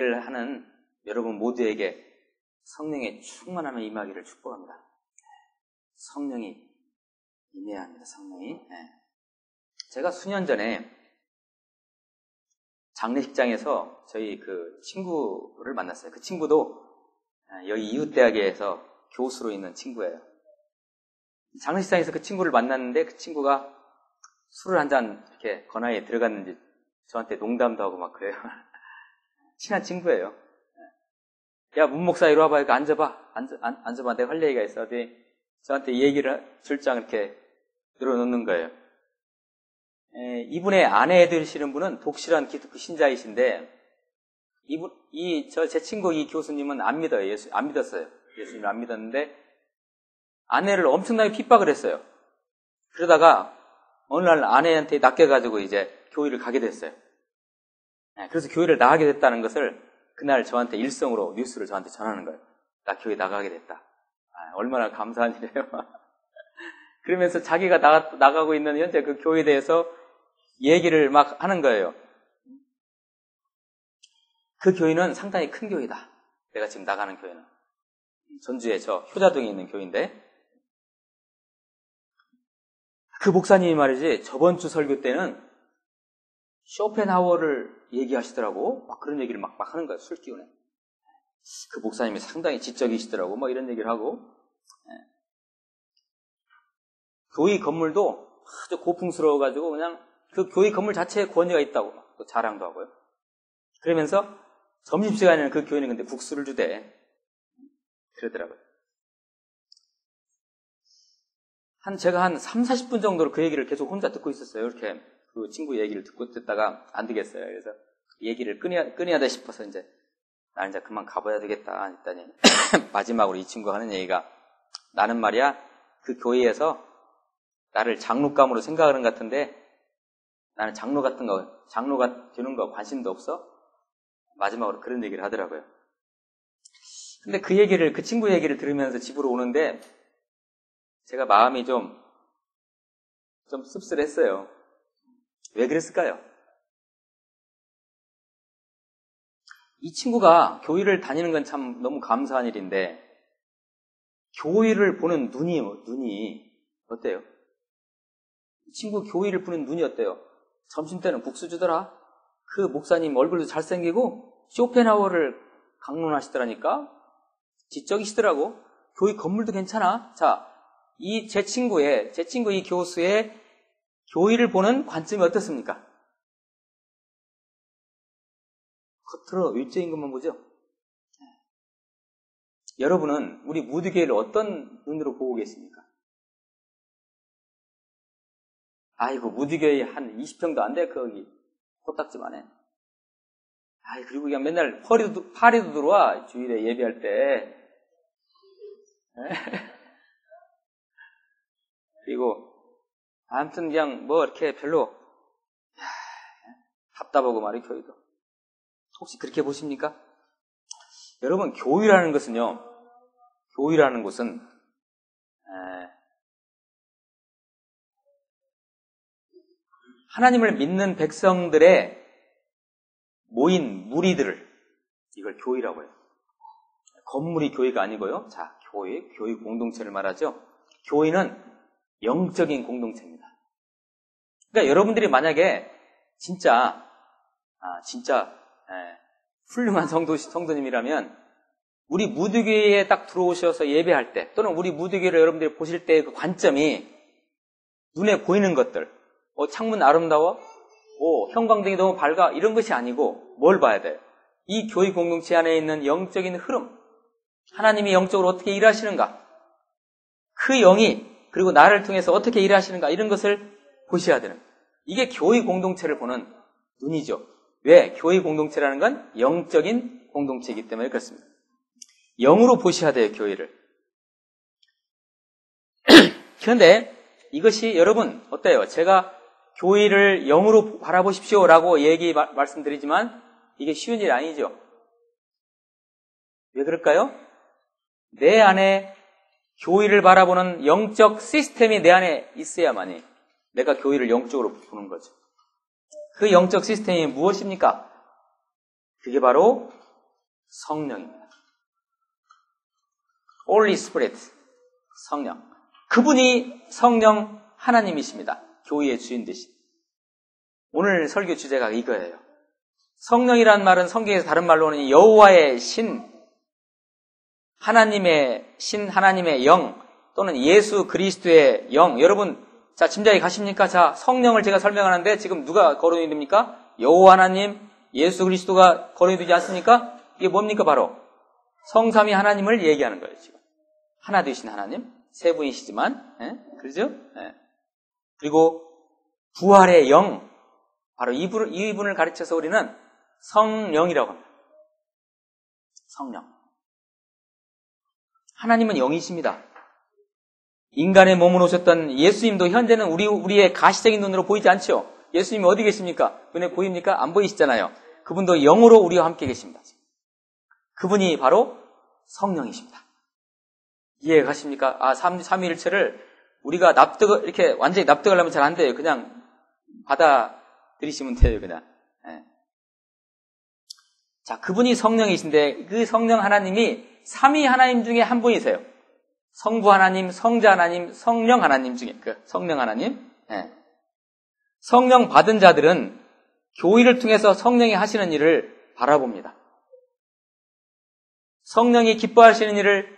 예배를 하는 여러분 모두에게 성령의 충만함에 임하기를 축복합니다. 성령이 임해야 합니다. 성령이. 제가 수년 전에 장례식장에서 저희 그 친구를 만났어요. 그 친구도 여기 이웃대학에서 교수로 있는 친구예요. 장례식장에서 그 친구를 만났는데 그 친구가 술을 한 잔 이렇게 건화에 들어갔는지 저한테 농담도 하고 막 그래요. 친한 친구예요. 야, 문 목사 이리 와봐. 이거 앉아봐. 앉아봐. 내가 할 얘기가 있어. 저한테 얘기를 출장 이렇게 늘어놓는 거예요. 이분의 아내 되시는 분은 독실한 기독교 신자이신데, 제 친구 이 교수님은 안 믿어요. 안 믿었어요. 예수님을 안 믿었는데, 아내를 엄청나게 핍박을 했어요. 그러다가, 어느 날 아내한테 낚여가지고 이제 교회를 가게 됐어요. 그래서 교회를 나가게 됐다는 것을 그날 저한테 일성으로 뉴스를 저한테 전하는 거예요. 나 교회 나가게 됐다. 얼마나 감사한 일이에요. 그러면서 자기가 나가고 있는 현재 그 교회에 대해서 얘기를 막 하는 거예요. 그 교회는 상당히 큰 교회다. 내가 지금 나가는 교회는. 전주에 저 효자동에 있는 교회인데, 그 목사님이 말이지, 저번 주 설교 때는 쇼펜하우어를 얘기하시더라고. 막 그런 얘기를 막 하는 거예요. 술 기운에. 그 목사님이 상당히 지적이시더라고. 뭐 이런 얘기를 하고. 교회 건물도 아주 고풍스러워가지고 그냥 그 교회 건물 자체에 권위가 있다고 막 또 자랑도 하고요. 그러면서 점심시간에는 그 교회는 근데 국수를 주대. 그러더라고요. 제가 한 3, 40분 정도로 그 얘기를 계속 혼자 듣고 있었어요. 이렇게 그 친구 얘기를 듣다가 안 되겠어요. 그래서 얘기를 끊어야 싶어서 이제 나 이제 그만 가봐야 되겠다 했더니 마지막으로 이 친구가 하는 얘기가, 나는 말이야 그 교회에서 나를 장로감으로 생각하는 것 같은데 나는 장로가 되는 거 관심도 없어. 마지막으로 그런 얘기를 하더라고요. 근데 그 친구 얘기를 들으면서 집으로 오는데 제가 마음이 좀 씁쓸했어요. 왜 그랬을까요? 이 친구가 교회를 다니는 건 참 너무 감사한 일인데, 교회를 보는 눈이 어때요? 이 친구 교회를 보는 눈이 어때요? 점심때는 국수 주더라. 그 목사님 얼굴도 잘생기고 쇼펜하우어를 강론하시더라니까. 지적이시더라고. 교회 건물도 괜찮아. 자, 제 친구 이 교수의 교회를 보는 관점이 어떻습니까? 겉으로 외적인 것만 보죠. 여러분은 우리 무드교회를 어떤 눈으로 보고 계십니까? 아이고, 무드교회 한 20평도 안 돼, 거기. 코딱지만 해. 그리고 그냥 맨날 파리도 들어와, 주일에 예배할 때. 그리고, 아무튼 그냥 이렇게 별로, 답답하고 말이에요, 교회도. 혹시 그렇게 보십니까? 여러분, 교회라는 곳은, 하나님을 믿는 백성들의 모인 무리들을, 이걸 교회라고 해요. 건물이 교회가 아니고요. 자, 교회 공동체를 말하죠. 교회는 영적인 공동체입니다. 그러니까 여러분들이 만약에 진짜 훌륭한 성도님이라면 우리 무드교회에 딱 들어오셔서 예배할 때, 또는 우리 무드교회를 여러분들이 보실 때 그 관점이 눈에 보이는 것들, 창문 아름다워? 형광등이 너무 밝아? 이런 것이 아니고 뭘 봐야 돼요? 이 교회 공동체 안에 있는 영적인 흐름, 하나님이 영적으로 어떻게 일하시는가, 그 영이 그리고 나를 통해서 어떻게 일하시는가, 이런 것을 보셔야 되는, 이게 교회 공동체를 보는 눈이죠. 왜? 교회 공동체라는 건 영적인 공동체이기 때문에 그렇습니다. 영으로 보셔야 돼요, 교회를. 그런데 이것이 여러분 어때요? 제가 교회를 영으로 바라보십시오라고 말씀드리지만 이게 쉬운 일이 아니죠. 왜 그럴까요? 내 안에 교회를 바라보는 영적 시스템이 내 안에 있어야만이 내가 교회를 영적으로 보는 거죠. 그 영적 시스템이 무엇입니까? 그게 바로 성령입니다. Holy Spirit, 성령. 그분이 성령 하나님이십니다. 교회의 주인 되신. 오늘 설교 주제가 이거예요. 성령이란 말은 성경에서 다른 말로는 여호와의 신, 하나님의 신, 하나님의 영, 또는 예수 그리스도의 영. 여러분, 자, 짐작이 가십니까? 자, 성령을 제가 설명하는데 지금 누가 거론이 됩니까? 여호와 하나님, 예수 그리스도가 거론이 되지 않습니까? 이게 뭡니까? 바로 성삼위 하나님을 얘기하는 거예요, 지금. 하나 되신 하나님, 세 분이시지만, 그렇죠? 그리고 부활의 영, 바로 이분을 가르쳐서 우리는 성령이라고 합니다. 성령. 하나님은 영이십니다. 인간의 몸으로 오셨던 예수님도 현재는 우리의 가시적인 눈으로 보이지 않죠? 예수님이 어디 계십니까? 눈에 보입니까? 안 보이시잖아요. 그분도 영으로 우리와 함께 계십니다. 그분이 바로 성령이십니다. 이해 가십니까? 삼위일체를 우리가 이렇게 완전히 납득하려면 잘 안 돼요. 그냥 받아들이시면 돼요, 그냥. 자, 그분이 성령이신데 그 성령 하나님이 삼위 하나님 중에 한 분이세요. 성부 하나님, 성자 하나님, 성령 하나님 중에 성령 하나님. 성령 받은 자들은 교회를 통해서 성령이 하시는 일을 바라봅니다. 성령이 기뻐하시는 일을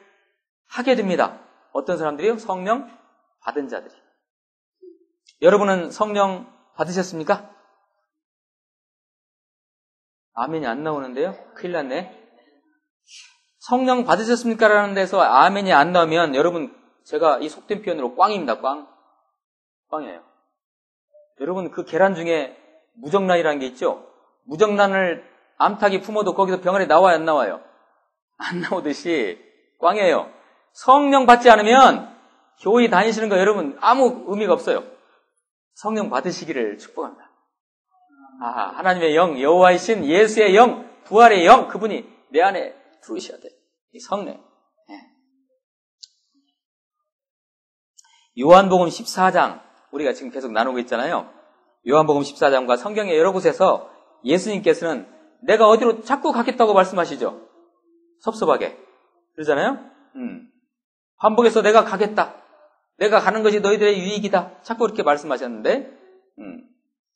하게 됩니다. 어떤 사람들이요? 성령 받은 자들이. 여러분은 성령 받으셨습니까? 아멘이 안 나오는데요? 큰일 났네. 성령 받으셨습니까? 라는 데서 아멘이 안 나오면 여러분, 제가 이 속된 표현으로 꽝입니다. 꽝이에요. 여러분, 그 계란 중에 무정란이라는 게 있죠? 무정란을 암탉이 품어도 거기서 병아리 나와요, 안 나와요? 안 나오듯이 꽝이에요. 성령 받지 않으면 교회 다니시는 거 여러분 아무 의미가 없어요. 성령 받으시기를 축복합니다. 하나님의 영, 여호와의 신, 예수의 영, 부활의 영, 그분이 내 안에 들어오셔야 돼. 이 성령. 요한복음 14장, 우리가 지금 계속 나누고 있잖아요. 요한복음 14장과 성경의 여러 곳에서 예수님께서는 내가 어디로 자꾸 가겠다고 말씀하시죠. 섭섭하게. 그러잖아요. 반복해서 내가 가겠다. 내가 가는 것이 너희들의 유익이다. 자꾸 그렇게 말씀하셨는데,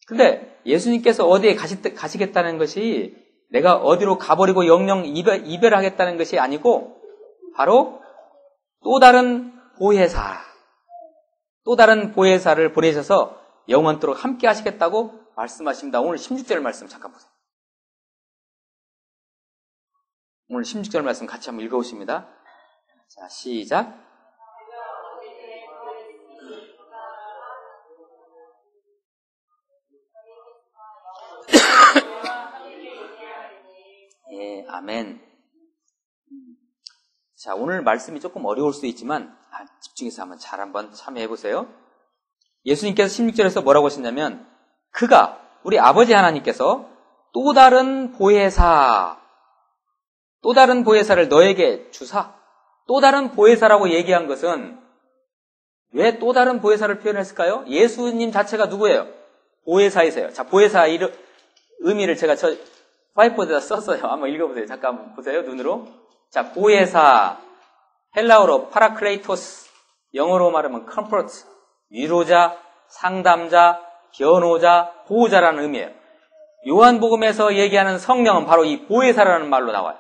근데 예수님께서 어디에 가시겠다는 것이 내가 어디로 가버리고 영영 이별하겠다는 것이 아니고 바로 또 다른 보혜사를 보내셔서 영원토록 함께 하시겠다고 말씀하십니다. 오늘 16절 말씀 잠깐 보세요. 오늘 16절 말씀 같이 한번 읽어보십니다. 자, 시작. 예, 아멘. 자, 오늘 말씀이 조금 어려울 수도 있지만 집중해서 한번 참여해보세요. 예수님께서 16절에서 뭐라고 하셨냐면 그가 우리 아버지 하나님께서 또 다른 보혜사를 너에게 주사. 또 다른 보혜사라고 얘기한 것은 왜 또 다른 보혜사를 표현했을까요? 예수님 자체가 누구예요? 보혜사이세요. 자, 보혜사 의미를 제가 화이트보드에다 썼어요. 한번 읽어보세요. 잠깐 보세요. 눈으로. 자, 보혜사, 헬라어로 파라클레이토스, 영어로 말하면 컴포트, 위로자, 상담자, 변호자, 보호자라는 의미예요. 요한복음에서 얘기하는 성령은 바로 이 보혜사라는 말로 나와요.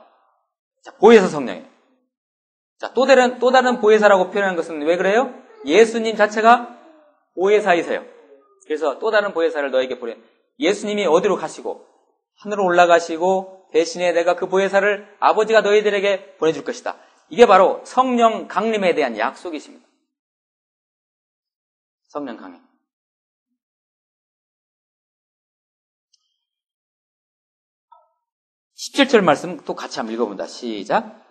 자, 보혜사 성령이에요. 자, 또 다른 보혜사라고 표현하는 것은 왜 그래요? 예수님 자체가 보혜사이세요. 그래서 또 다른 보혜사를 너에게 보내. 예수님이 어디로 가시고 하늘로 올라가시고 대신에 내가 그 보혜사를 아버지가 너희들에게 보내줄 것이다. 이게 바로 성령 강림에 대한 약속이십니다. 성령 강림. 17절 말씀 또 같이 한번 읽어본다. 시작.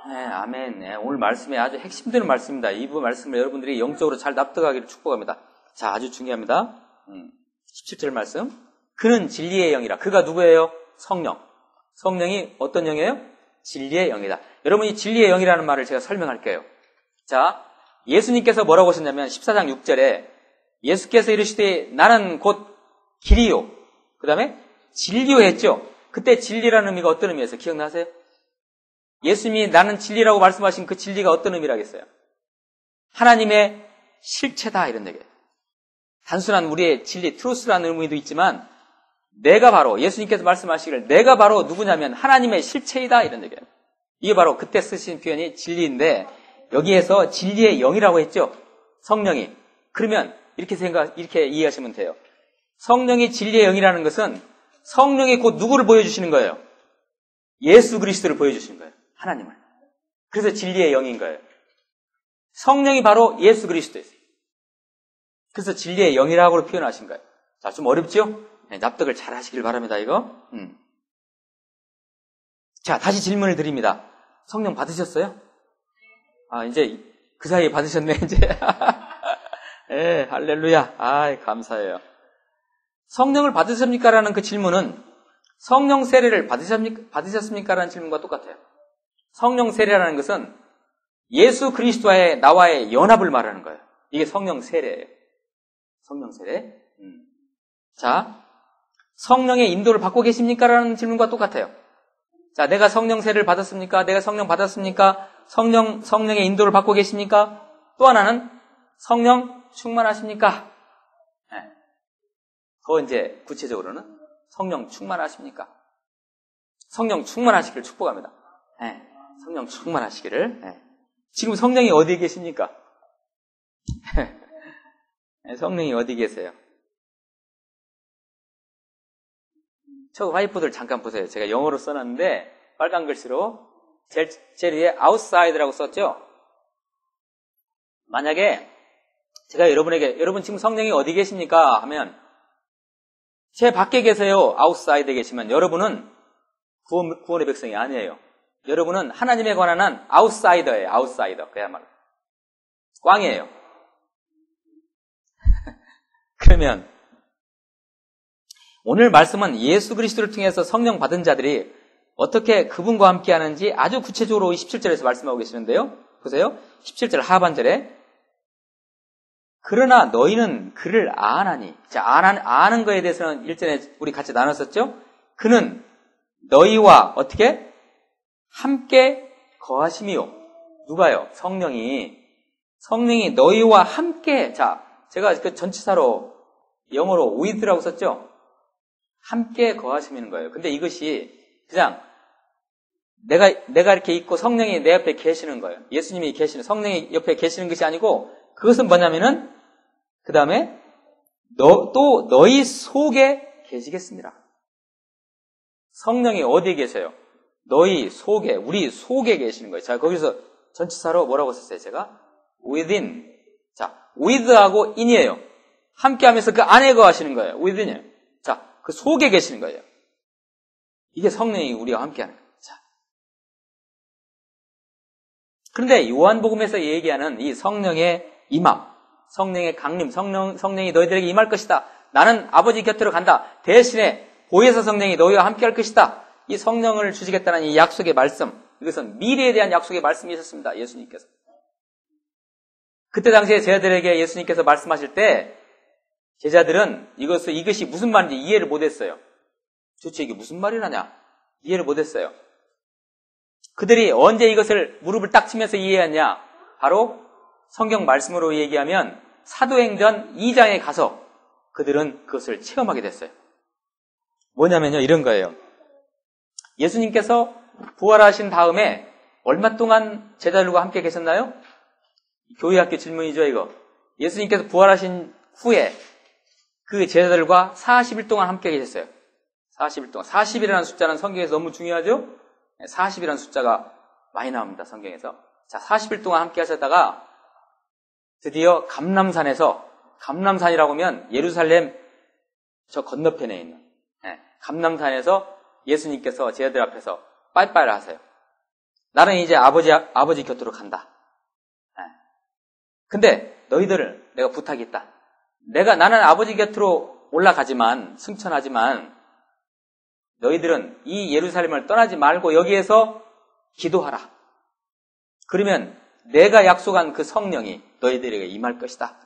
네, 아멘. 네, 오늘 말씀이 아주 핵심되는 말씀입니다. 이 부분 말씀을 여러분들이 영적으로 잘 납득하기를 축복합니다. 자, 아주 중요합니다. 17절 말씀. 그는 진리의 영이라. 그가 누구예요? 성령. 성령이 어떤 영이에요? 진리의 영이다. 여러분, 이 진리의 영이라는 말을 제가 설명할게요. 자, 예수님께서 뭐라고 하셨냐면 14장 6절에 예수께서 이르시되 나는 곧 길이요. 그 다음에 진리요 했죠. 그때 진리라는 의미가 어떤 의미였어요? 기억나세요? 예수님이 나는 진리라고 말씀하신 그 진리가 어떤 의미라겠어요? 하나님의 실체다 이런 얘기예요. 단순한 우리의 진리, 트루스라는 의미도 있지만 내가 바로 예수님께서 말씀하시기를 내가 바로 누구냐면 하나님의 실체이다 이런 얘기예요. 이게 바로 그때 쓰신 표현이 진리인데 여기에서 진리의 영이라고 했죠. 성령이. 그러면 이렇게 이해하시면 돼요. 성령이 진리의 영이라는 것은 성령이 곧 누구를 보여주시는 거예요? 예수 그리스도를 보여주시는 거예요. 하나님을. 그래서 진리의 영인 거예요. 성령이 바로 예수 그리스도예요. 그래서 진리의 영이라고 표현하신 거예요. 자, 좀 어렵죠? 네, 납득을 잘 하시길 바랍니다, 이거. 자, 다시 질문을 드립니다. 성령 받으셨어요? 아, 이제 그 사이에 받으셨네, 이제. 예, 할렐루야. 아이, 감사해요. 성령을 받으셨습니까? 라는 그 질문은 성령 세례를 받으셨습니까? 라는 질문과 똑같아요. 성령 세례라는 것은 예수 그리스도와의 나와의 연합을 말하는 거예요. 이게 성령 세례예요. 성령 세례. 자, 성령의 인도를 받고 계십니까? 라는 질문과 똑같아요. 자, 내가 성령 세례를 받았습니까? 내가 성령 받았습니까? 성령의 인도를 받고 계십니까? 또 하나는 성령 충만하십니까? 네. 더 이제 구체적으로는 성령 충만하십니까? 성령 충만하시기를 축복합니다. 네. 성령 충만하시기를. 네. 지금 성령이 어디에 계십니까? 네, 성령이 어디 계세요? 저 화이트보드를 잠깐 보세요. 제가 영어로 써놨는데 빨간 글씨로 제일 위에 outside라고 썼죠? 만약에 제가 여러분 지금 성령이 어디 계십니까? 하면 제 밖에 계세요. outside에 계시면 여러분은 구원의 백성이 아니에요. 여러분은 하나님에 관한 한 outsider예요. outsider. 그야말로 꽝이에요. 그러면 오늘 말씀은 예수 그리스도를 통해서 성령 받은 자들이 어떻게 그분과 함께 하는지 아주 구체적으로 17절에서 말씀하고 계시는데요. 보세요. 17절 하반절에 그러나 너희는 그를 아나니. 자, 아는 거에 대해서는 일전에 우리 같이 나눴었죠. 그는 너희와 어떻게 함께 거하심이요. 누가요? 성령이 너희와 함께. 자, 제가 그 전치사로 영어로 with라고 썼죠. 함께 거하시는 거예요. 근데 이것이 그냥 내가 이렇게 있고 성령이 내 옆에 계시는 거예요. 예수님이 계시는, 성령이 옆에 계시는 것이 아니고 그것은 뭐냐면은 그 다음에 또 너희 속에 계시겠습니다. 성령이 어디에 계세요? 너희 속에, 우리 속에 계시는 거예요. 자, 거기서 전치사로 뭐라고 썼어요? 제가 within. 자, with하고 in이에요. 함께 하면서 그 안에 거하시는 거예요. within이에요. 자, 그 속에 계시는 거예요. 이게 성령이 우리와 함께하는 거예요. 자. 그런데 요한복음에서 얘기하는 이 성령의 임함, 성령의 강림, 성령이 너희들에게 임할 것이다. 나는 아버지 곁으로 간다. 대신에 보혜사 성령이 너희와 함께할 것이다. 이 성령을 주시겠다는 이 약속의 말씀, 이것은 미래에 대한 약속의 말씀이 있었습니다. 예수님께서. 그때 당시에 제자들에게 예수님께서 말씀하실 때 제자들은 이것이 무슨 말인지 이해를 못했어요. 도대체 이게 무슨 말이라냐? 이해를 못했어요. 그들이 언제 이것을 무릎을 딱 치면서 이해했냐? 바로 성경 말씀으로 얘기하면 사도행전 2장에 가서 그들은 그것을 체험하게 됐어요. 뭐냐면요, 이런 거예요. 예수님께서 부활하신 다음에 얼마 동안 제자들과 함께 계셨나요? 교회학교 질문이죠, 이거. 예수님께서 부활하신 후에 그 제자들과 40일 동안 함께 계셨어요. 40일 동안. 40일이라는 숫자는 성경에서 너무 중요하죠? 40이라는 숫자가 많이 나옵니다, 성경에서. 자, 40일 동안 함께 하셨다가 드디어 감람산이라고 하면 예루살렘 저 건너편에 있는 감람산에서 예수님께서 제자들 앞에서 빠이빠이를 하세요. 나는 이제 아버지 곁으로 간다. 근데 너희들을 내가 부탁이 있다. 나는 아버지 곁으로 올라가지만, 승천하지만, 너희들은 이 예루살렘을 떠나지 말고 여기에서 기도하라. 그러면 내가 약속한 그 성령이 너희들에게 임할 것이다.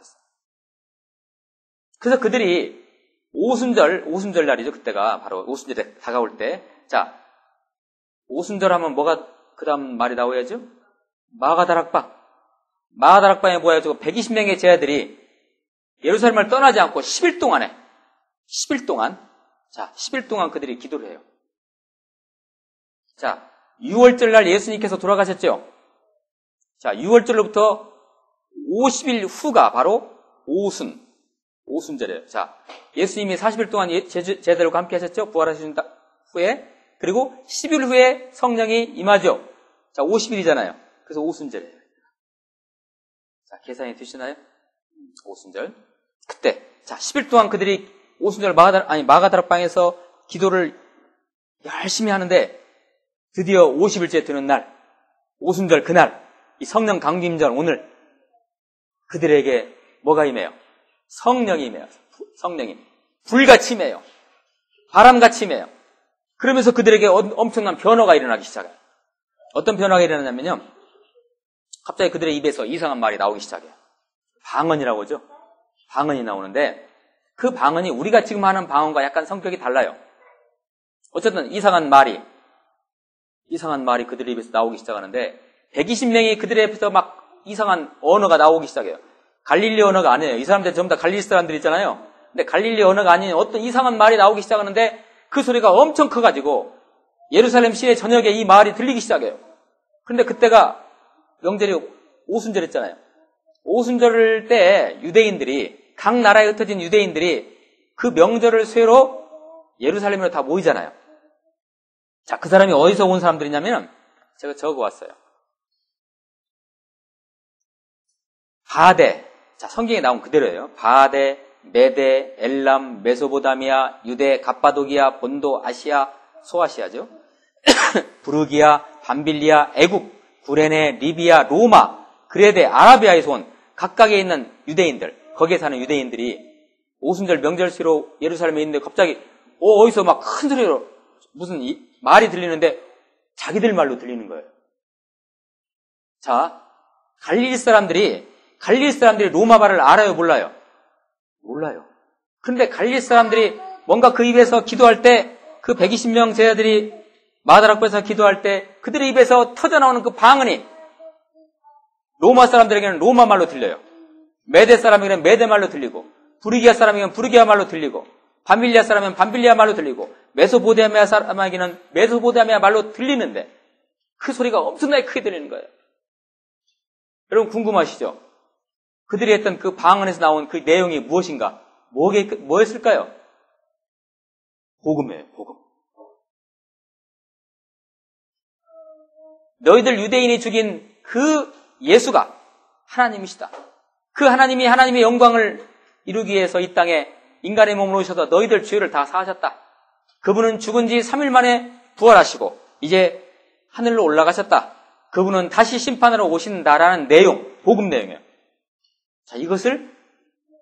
그래서 그들이 오순절 날이죠. 그때가 바로 오순절에 다가올 때. 자, 오순절 하면 뭐가 그 다음 말이 나와야죠? 마가다락방. 마가다락방에 모여가지고 120명의 제자들이 예루살렘을 떠나지 않고 10일 동안 자, 10일 동안 그들이 기도를 해요. 자, 6월절 날 예수님께서 돌아가셨죠? 자, 6월절로부터 50일 후가 바로 오순절이에요. 자, 예수님이 40일 동안 제자들과 함께 하셨죠? 부활하신 후에. 그리고 10일 후에 성령이 임하죠? 자, 50일이잖아요. 그래서 오순절이에요. 자, 계산이 되시나요? 오순절. 그때, 자, 10일 동안 그들이 오순절 마가다락방에서 기도를 열심히 하는데 드디어 50일째 되는 날, 오순절 그날, 이 성령 강림절 오늘 그들에게 뭐가 임해요? 성령이 임해요. 성령이. 불같이 임해요. 바람같이 임해요. 그러면서 그들에게 엄청난 변화가 일어나기 시작해요. 어떤 변화가 일어나냐면요. 갑자기 그들의 입에서 이상한 말이 나오기 시작해요. 방언이라고 하죠. 방언이 나오는데 그 방언이 우리가 지금 하는 방언과 약간 성격이 달라요. 어쨌든 이상한 말이 그들의 입에서 나오기 시작하는데 120명이 그들의 입에서 막 이상한 언어가 나오기 시작해요. 갈릴리 언어가 아니에요. 이 사람들 전부 다 갈릴리 사람들 있잖아요. 근데 갈릴리 언어가 아닌 어떤 이상한 말이 나오기 시작하는데 그 소리가 엄청 커가지고 예루살렘 시내 저녁에 이 말이 들리기 시작해요. 그런데 그때가 명절이 오순절이었잖아요. 오순절 때 유대인들이 각 나라에 흩어진 유대인들이 그 명절을 쇠로 예루살렘으로 다 모이잖아요. 자, 그 사람이 어디서 온 사람들이냐면 제가 적어왔어요. 바데, 자, 성경에 나온 그대로예요. 바데, 메데, 엘람, 메소보다미아, 유대, 갑바도기아, 본도, 아시아, 소아시아죠. 부르기아, 밤빌리아, 애국, 구레네, 리비아, 로마, 그레데, 아라비아에서 온 각각에 있는 유대인들, 거기에 사는 유대인들이 오순절 명절시로 예루살렘에 있는데 갑자기 어디서 막 큰 소리로 무슨 말이 들리는데 자기들 말로 들리는 거예요. 자, 갈릴리 사람들이 로마 말을 알아요, 몰라요? 몰라요. 그런데 갈릴리 사람들이 뭔가 그 입에서 기도할 때 그 120명 제자들이 마가다락방에서 기도할 때 그들의 입에서 터져나오는 그 방언이 로마 사람들에게는 로마 말로 들려요. 메대 사람에게는 메대 말로 들리고 부르기아 사람에게는 부르기아 말로 들리고 밤빌리아 사람에게는 밤빌리아 말로 들리고 메소보다미아 사람에게는 메소보다미아 말로 들리는데 그 소리가 엄청나게 크게 들리는 거예요. 여러분 궁금하시죠? 그들이 했던 그 방언에서 나온 그 내용이 무엇인가? 뭐였을까요? 복음이에요, 복음. 너희들 유대인이 죽인 그 예수가 하나님이시다. 그 하나님이 하나님의 영광을 이루기 위해서 이 땅에 인간의 몸으로 오셔서 너희들 죄를 다 사하셨다. 그분은 죽은 지 3일 만에 부활하시고 이제 하늘로 올라가셨다. 그분은 다시 심판하러 오신다라는 내용, 복음 내용이에요. 자, 이것을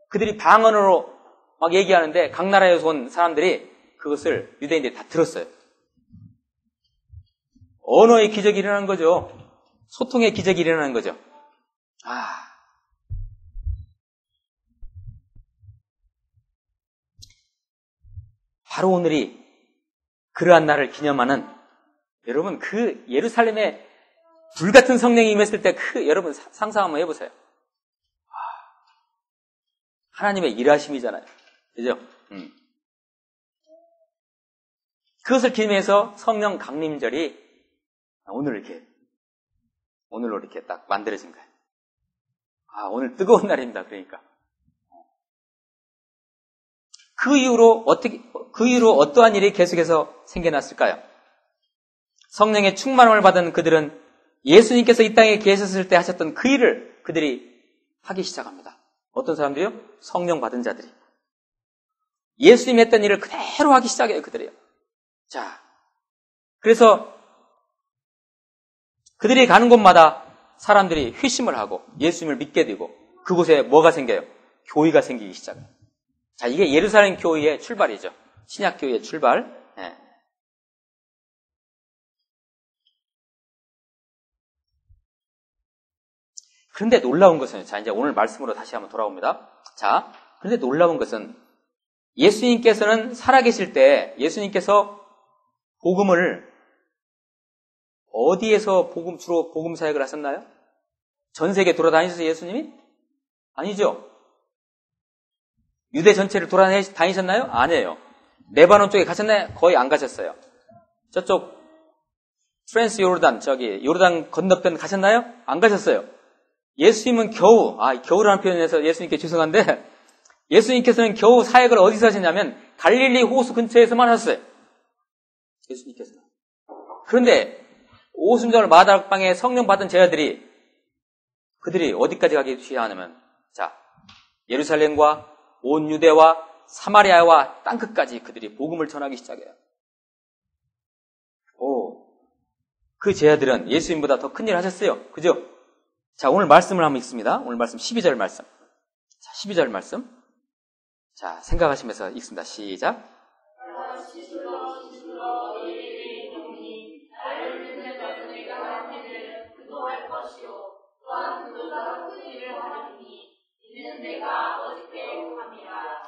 그들이 방언으로 막 얘기하는데 각 나라에서 온 사람들이 그것을 유대인들이 다 들었어요. 언어의 기적이 일어나는 거죠. 소통의 기적이 일어나는 거죠. 바로 오늘이 그러한 날을 기념하는 여러분 그 예루살렘에 불같은 성령이 임했을 때 여러분 상상 한번 해보세요. 하나님의 일하심이잖아요. 그죠? 그것을 기념해서 성령 강림절이 오늘로 이렇게 딱 만들어진 거예요. 오늘 뜨거운 날입니다. 그러니까. 그 이후로 어떠한 일이 계속해서 생겨났을까요? 성령의 충만함을 받은 그들은 예수님께서 이 땅에 계셨을 때 하셨던 그 일을 그들이 하기 시작합니다. 어떤 사람들이요? 성령 받은 자들이. 예수님이 했던 일을 그대로 하기 시작해요, 그들이요. 자, 그래서 그들이 가는 곳마다 사람들이 회심을 하고 예수님을 믿게 되고 그곳에 뭐가 생겨요? 교회가 생기기 시작해요. 자, 이게 예루살렘 교회의 출발이죠. 신약 교회의 출발. 네. 그런데 놀라운 것은, 자, 이제 오늘 말씀으로 다시 한번 돌아옵니다. 자, 그런데 놀라운 것은 예수님께서는 살아계실 때 예수님께서 복음을 어디에서 주로 복음 사역을 하셨나요? 전 세계 돌아다니셨어요, 예수님이? 아니죠. 유대 전체를 돌아다니셨나요? 아니에요. 레바논 쪽에 가셨나요? 거의 안 가셨어요. 저쪽 프랑스 요르단, 요르단 건너편 가셨나요? 안 가셨어요. 예수님은 겨우라는 표현에서 예수님께 죄송한데, 예수님께서는 겨우 사역을 어디서 하셨냐면 갈릴리 호수 근처에서만 하셨어요. 예수님께서는. 그런데 오순절 마다방에 성령 받은 제자들이 그들이 어디까지 가기 시작하냐면, 자, 예루살렘과 온 유대와 사마리아와 땅끝까지 그들이 복음을 전하기 시작해요. 그 제자들은 예수님보다 더 큰 일을 하셨어요. 그죠? 자, 오늘 말씀을 한번 읽습니다. 오늘 말씀 12절 말씀. 자, 12절 말씀. 자, 생각하시면서 읽습니다. 시작.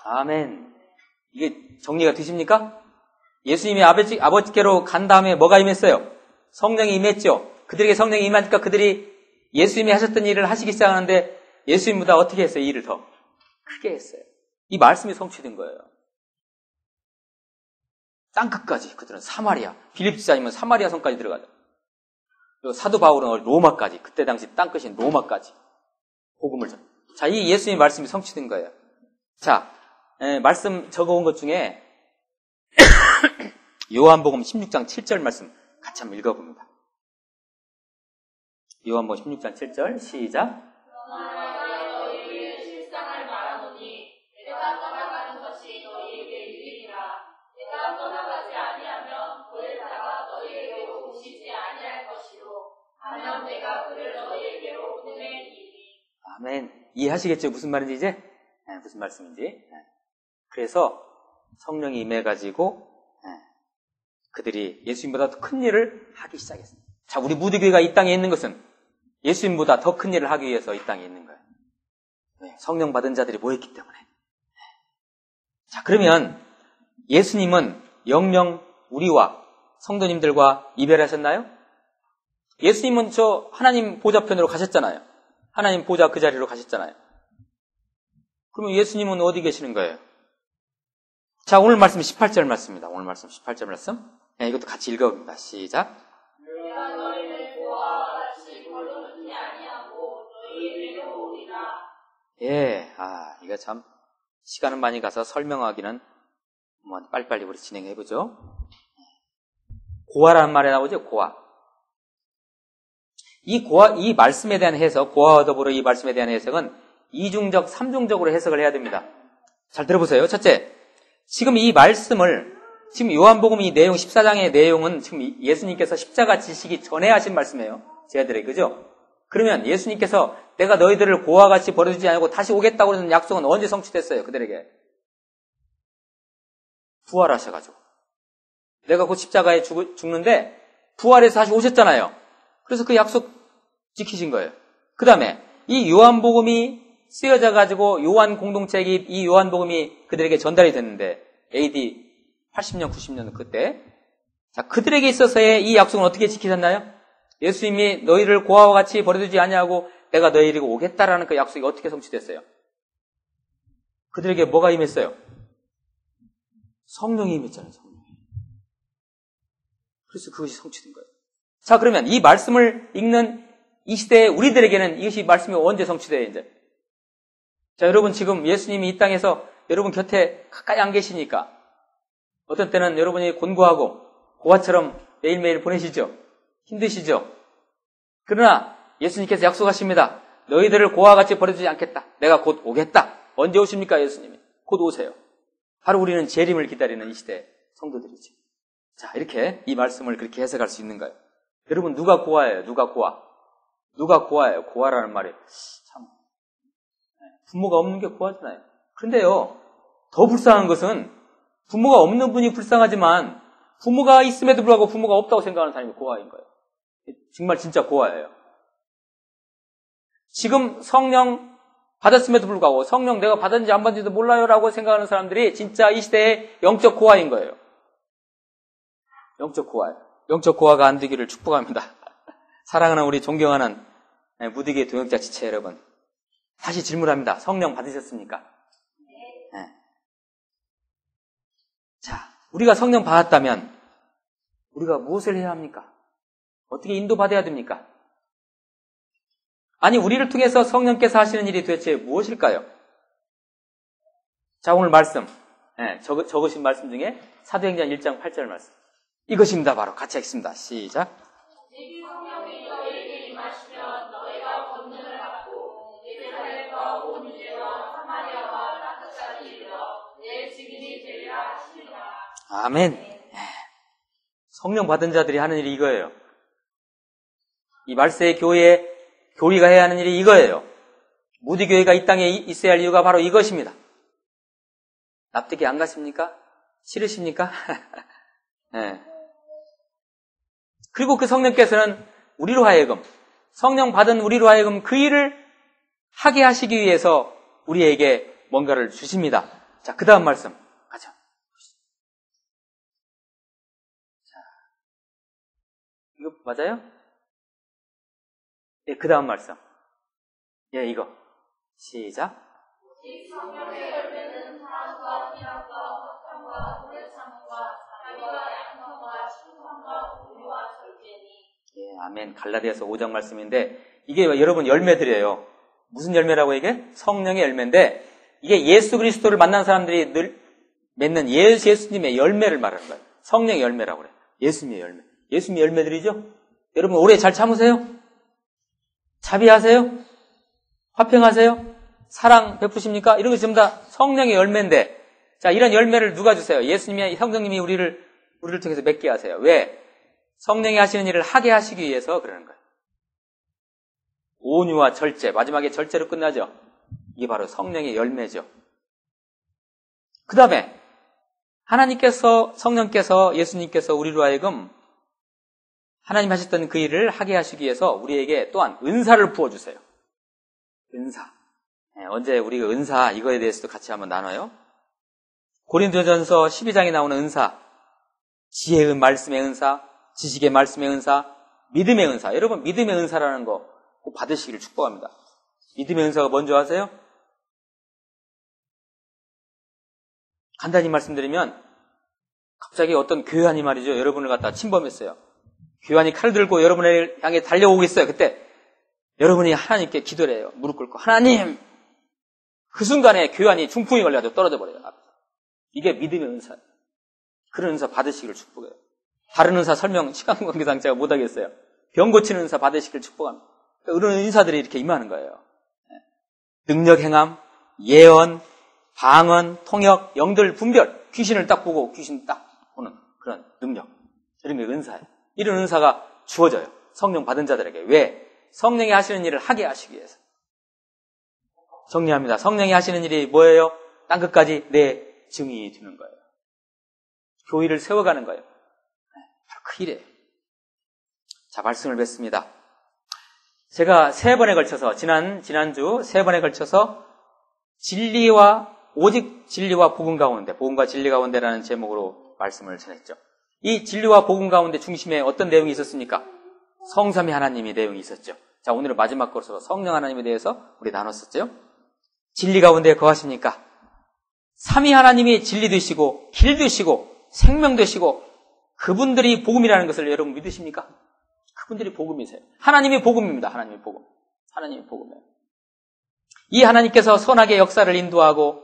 아멘. 이게 정리가 되십니까? 예수님이 아버지께로 간 다음에 뭐가 임했어요? 성령이 임했죠. 그들에게 성령이 임하니까 그들이 예수님이 하셨던 일을 하시기 시작하는데 예수님보다 어떻게 했어요? 이 일을 더 크게 했어요. 이 말씀이 성취된 거예요. 땅끝까지 그들은 사마리아, 빌립 지사님은 사마리아 성까지 들어가죠. 그리고 사도 바울은 로마까지, 그때 당시 땅끝인 로마까지 복음을 전. 자, 이 예수님의 말씀이 성취된 거예요. 자, 말씀 적어온 것 중에 요한복음 16장 7절 말씀 같이 한번 읽어봅니다. 요한복음 16장 7절 시작. 아멘. 이해하시겠죠? 무슨 말인지 이제? 무슨 말씀인지. 그래서 성령이 임해가지고 그들이 예수님보다 더 큰 일을 하기 시작했습니다. 자, 우리 무드교회가 이 땅에 있는 것은 예수님보다 더 큰 일을 하기 위해서 이 땅에 있는 거예요. 성령 받은 자들이 모였기 때문에. 자, 그러면 예수님은 영영 우리와 성도님들과 이별하셨나요? 예수님은 저 하나님 보좌편으로 가셨잖아요. 하나님 보좌 그 자리로 가셨잖아요. 그러면 예수님은 어디 계시는 거예요? 자, 오늘 말씀 18절 말씀입니다. 오늘 말씀 18절 말씀. 이것도 같이 읽어봅니다. 시작. 내가 너희를 보아와 같이 걸러놓지 아니하고 너희에게로 오리라. 이거 참 시간은 많이 가서 설명하기는 빨리빨리 우리 진행해보죠. 고아라는 말이 나오죠. 고아. 이 말씀에 대한 해석, 고아와 더불어 이 말씀에 대한 해석은 이중적, 삼중적으로 해석을 해야 됩니다. 잘 들어보세요. 첫째, 지금 이 말씀을, 지금 요한복음 이 내용, 14장의 내용은 지금 예수님께서 십자가 지시기 전에 하신 말씀이에요. 제자들에게, 그죠? 그러면 예수님께서 내가 너희들을 고아와 같이 버려두지 않고 다시 오겠다고 하는 약속은 언제 성취됐어요? 그들에게. 부활하셔가지고. 내가 곧 십자가에 죽는데 부활해서 다시 오셨잖아요. 그래서 그 약속 지키신 거예요. 그 다음에 이 요한복음이 쓰여져 가지고 요한 공동체이 이 요한복음이 그들에게 전달이 됐는데 AD 80년, 90년 그때 자 그들에게 있어서의 이 약속은 어떻게 지키셨나요? 예수님이 너희를 고아와 같이 버려두지 아니하고 내가 너희에게 오겠다라는 그 약속이 어떻게 성취됐어요? 그들에게 뭐가 임했어요? 성령이 임했잖아요. 성령이. 그래서 그것이 성취된 거예요. 자, 그러면 이 말씀을 읽는 이 시대에 우리들에게는 이것이 말씀이 언제 성취돼요, 이제? 자, 여러분 지금 예수님이 이 땅에서 여러분 곁에 가까이 안 계시니까 어떤 때는 여러분이 곤고하고 고아처럼 매일매일 보내시죠? 힘드시죠? 그러나 예수님께서 약속하십니다. 너희들을 고아와 같이 버려두지 않겠다. 내가 곧 오겠다. 언제 오십니까, 예수님이? 곧 오세요. 바로 우리는 재림을 기다리는 이 시대 성도들이죠. 자, 이렇게 이 말씀을 그렇게 해석할 수 있는 거예요. 여러분 누가 고아예요? 누가 고아? 누가 고아예요? 고아라는 말이 참 부모가 없는 게 고아잖아요. 그런데요, 더 불쌍한 것은 부모가 없는 분이 불쌍하지만 부모가 있음에도 불구하고 부모가 없다고 생각하는 사람이 고아인 거예요. 정말 진짜 고아예요. 지금 성령 받았음에도 불구하고 성령 내가 받았는지 안 받았는지도 몰라요라고 생각하는 사람들이 진짜 이 시대의 영적 고아인 거예요. 영적 고아예요. 영적 고아가 안 되기를 축복합니다. 사랑하는 우리 존경하는 무디기의 동역자 지체 여러분, 다시 질문합니다. 성령 받으셨습니까? 네. 자, 우리가 성령 받았다면 우리가 무엇을 해야 합니까? 어떻게 인도받아야 됩니까? 아니, 우리를 통해서 성령께서 하시는 일이 도대체 무엇일까요? 자, 오늘 말씀, 적으신 말씀 중에 사도행전 1장 8절 말씀. 이것입니다. 바로 같이 하겠습니다. 시작. 성령이 너희에게 임하시면 너희가 권능을 받고 예루살렘과 온 유대와 사마리아와 땅끝까지 이르러 내 증인이 되리라 하시리라. 아멘. 성령 받은 자들이 하는 일이 이거예요. 이 말세의 교리가 해야 하는 일이 이거예요. 무디교회가 이 땅에 있어야 할 이유가 바로 이것입니다. 납득이 안 가십니까? 싫으십니까? 네. 그리고 그 성령께서는 우리로 하여금, 성령 받은 우리로 하여금 그 일을 하게 하시기 위해서 우리에게 뭔가를 주십니다. 자, 그 다음 말씀 가자. 자, 이거 맞아요? 예, 그 다음 말씀. 예, 이거. 시작. 성령의 열매는 사랑과 희락과 화평과 오래 참음과 자비와 양선과 충성과 온유와 절제니. 예, 아멘. 갈라디아서 5장 말씀인데 이게 여러분 열매들이에요. 무슨 열매라고 이게? 성령의 열매인데 이게 예수 그리스도를 만난 사람들이 늘 맺는 예수님의 열매를 말하는 거예요. 성령의 열매라고 그래요. 예수님의 열매. 예수님의 열매들이죠? 여러분 오래 잘 참으세요? 자비하세요? 화평하세요? 사랑 베푸십니까? 이런 것이 전부 다 성령의 열매인데, 자, 이런 열매를 누가 주세요? 예수님이, 성령님이 우리를 통해서 맺게 하세요. 왜? 성령이 하시는 일을 하게 하시기 위해서 그러는 거예요. 온유와 절제, 마지막에 절제로 끝나죠? 이게 바로 성령의 열매죠. 그 다음에, 성령께서, 예수님께서 우리로 하여금 하나님 하셨던 그 일을 하게 하시기 위해서 우리에게 또한 은사를 부어주세요. 은사. 네, 언제 우리가 은사, 이거에 대해서도 같이 한번 나눠요. 고린도전서 12장에 나오는 은사, 지혜의 말씀의 은사, 지식의 말씀의 은사, 믿음의 은사. 여러분, 믿음의 은사라는 거 꼭 받으시기를 축복합니다. 믿음의 은사가 뭔지 아세요? 간단히 말씀드리면, 갑자기 어떤 교환이 말이죠. 여러분을 갖다 침범했어요. 교환이 칼을 들고 여러분을 향해 달려오겠어요. 그때 여러분이 하나님께 기도를 해요. 무릎 꿇고 하나님! 그 순간에 교환이 중풍이 걸려서 떨어져 버려요. 이게 믿음의 은사예요. 그런 은사 받으시기를 축복해요. 다른 은사 설명 시간 관계상 제가 못하겠어요. 병 고치는 은사 받으시기를 축복합니다. 그런 은사들이 이렇게 임하는 거예요. 능력 행함, 예언, 방언, 통역, 영들 분별, 귀신을 딱 보고 귀신 딱 보는 그런 능력. 이런 게 은사예요. 이런 은사가 주어져요. 성령 받은 자들에게. 왜? 성령이 하시는 일을 하게 하시기 위해서. 정리합니다. 성령이 하시는 일이 뭐예요? 땅끝까지 내 증인이 되는 거예요. 교회를 세워가는 거예요. 바로 그 일이에요. 자, 말씀을 뵙습니다. 제가 3번에 걸쳐서, 지난주 3번에 걸쳐서 오직 진리와 복음 가운데, 복음과 진리 가운데라는 제목으로 말씀을 전했죠. 이 진리와 복음 가운데 중심에 어떤 내용이 있었습니까? 성삼위 하나님의 내용이 있었죠. 자, 오늘은 마지막 것으로 성령 하나님에 대해서 우리 나눴었죠. 진리 가운데 거하십니까? 삼위 하나님이 진리 되시고 길 되시고 생명 되시고 그분들이 복음이라는 것을 여러분 믿으십니까? 그분들이 복음이세요. 하나님이 복음입니다. 하나님이 복음. 하나님이 복음이에요. 이 하나님께서 선하게 역사를 인도하고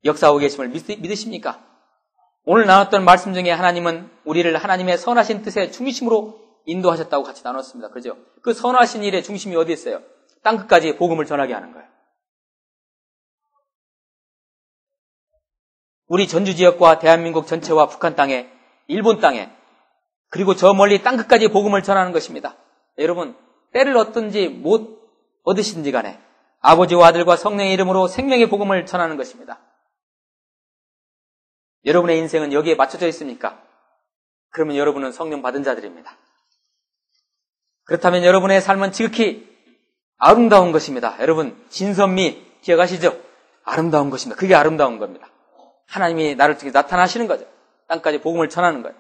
역사하고 계심을 믿으십니까? 오늘 나눴던 말씀 중에 하나님은 우리를 하나님의 선하신 뜻의 중심으로 인도하셨다고 같이 나눴습니다. 그죠? 그 선하신 일의 중심이 어디 있어요? 땅끝까지 복음을 전하게 하는 거예요. 우리 전주 지역과 대한민국 전체와 북한 땅에, 일본 땅에, 그리고 저 멀리 땅끝까지 복음을 전하는 것입니다. 여러분, 때를 얻든지 못 얻으시든지 간에 아버지와 아들과 성령의 이름으로 생명의 복음을 전하는 것입니다. 여러분의 인생은 여기에 맞춰져 있습니까? 그러면 여러분은 성령 받은 자들입니다. 그렇다면 여러분의 삶은 지극히 아름다운 것입니다. 여러분, 신선미 기억하시죠? 아름다운 것입니다. 그게 아름다운 겁니다. 하나님이 나를 통해 나타나시는 거죠. 땅까지 복음을 전하는 거예요.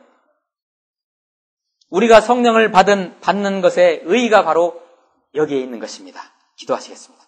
우리가 성령을 받는 것의 의의가 바로 여기에 있는 것입니다. 기도하시겠습니다.